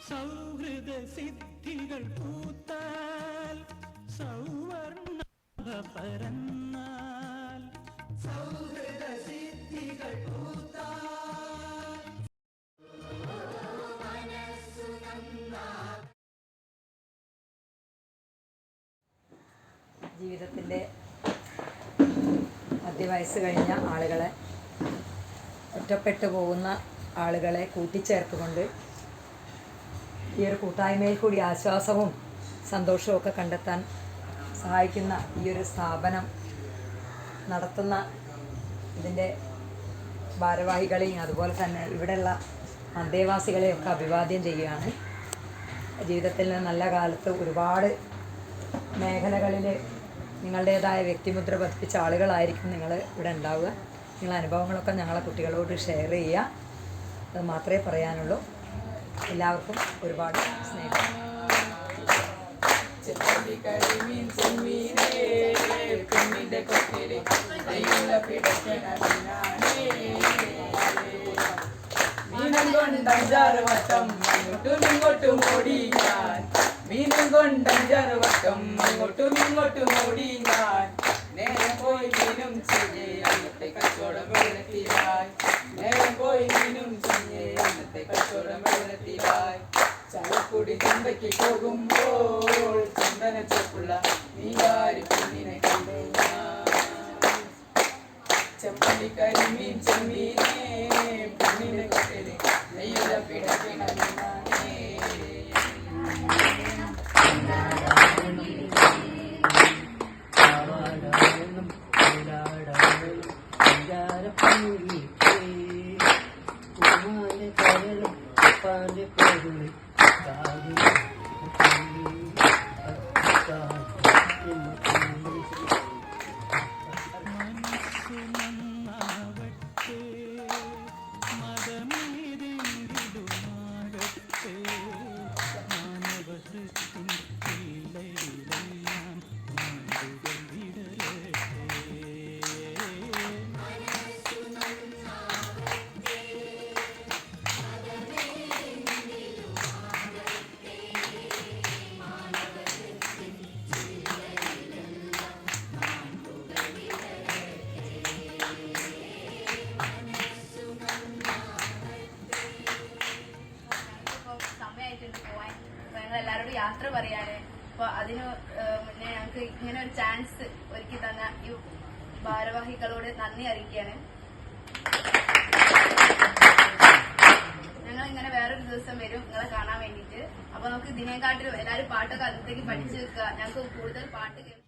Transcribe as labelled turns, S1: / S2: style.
S1: സൗഹൃദ സിദ്ധികൾ പൂത്താൽ സൗവർണ പരന്നാൽ സൗഹൃദ സിദ്ധികൾ പൂത്താൽ
S2: ജീവിതത്തിൻ്റെ മധ്യവയസ്സ് കഴിഞ്ഞ ആളുകളെ, ഒറ്റപ്പെട്ടു പോകുന്ന ആളുകളെ കൂട്ടിച്ചേർത്തുകൊണ്ട് ഈ ഒരു കൂട്ടായ്മയിൽ കൂടി ആശ്വാസവും സന്തോഷവും ഒക്കെ കണ്ടെത്താൻ സഹായിക്കുന്ന ഈ ഒരു സ്ഥാപനം നടത്തുന്ന ഇതിൻ്റെ ഭാരവാഹികളെയും അതുപോലെ തന്നെ ഇവിടെയുള്ള അന്തേവാസികളെയൊക്കെ അഭിവാദ്യം ചെയ്യുകയാണ്. ജീവിതത്തിൽ നല്ല കാലത്ത് ഒരുപാട് മേഖലകളിൽ നിങ്ങളുടേതായ വ്യക്തിമുദ്ര പതിപ്പിച്ച ആളുകളായിരിക്കും നിങ്ങൾ ഇവിടെ ഉണ്ടാവുക. നിങ്ങളുടെ അനുഭവങ്ങളൊക്കെ ഞങ്ങളെ കുട്ടികളോട് ഷെയർ ചെയ്യുക. അത് മാത്രമേ പറയാനുള്ളൂ. എല്ലാവർക്കും ഒരുപാട് സ്നേഹം.
S3: മീനം കൊണ്ടഞ്ചാറ് വട്ടം അങ്ങോട്ടും ഇങ്ങോട്ടും ഓടി ഞാൻ, മീനം കൊണ്ടഞ്ചാറ് വട്ടം അങ്ങോട്ടും ഇങ്ങോട്ടും ഓടി ഞാൻ. നേരം പോയി മീനും ചെയ്യേ അന്നത്തെ കച്ചവടം വെള്ളത്തിലായി, നേരം പോയി മീനും ചെയ്യേ അന്നത്തെ കച്ചവടം വെള്ളത്തിലായി. ചാലക്കുടി ചന്തയ്ക്ക് പോകുമ്പോൾ ചന്ദന ചോപ്പുള്ള നീയാരി പെണ്ണിനെ കണ്ടേ ഞാൻ. ചെമ്പള്ളിക്കരി മീൻ ചെമ്മീനേ പെണ്ണിന്റെ കൊട്ടില് നെയ്യുല പിടപ്പിണ മീനാനേ.
S4: എല്ലാവരോടും യാത്ര പറയാണ്. അപ്പൊ അതിന് മുന്നേ ഞങ്ങൾക്ക് ഇങ്ങനെ ഒരു ചാൻസ് ഒരുക്കി തന്ന ഈ ഭാരവാഹികളോട് നന്ദി അറിയിക്കുകയാണ്. ഞങ്ങൾ ഇങ്ങനെ വേറൊരു ദിവസം വരും നിങ്ങളെ കാണാൻ വേണ്ടിയിട്ട്. അപ്പൊ നമുക്ക് ഇതിനെക്കാട്ടിലും എല്ലാവരും പാട്ടൊക്കെ അടുത്തേക്ക് പഠിച്ചു വെക്കുക. ഞങ്ങൾക്ക് കൂടുതൽ പാട്ട് കേൾക്കാം.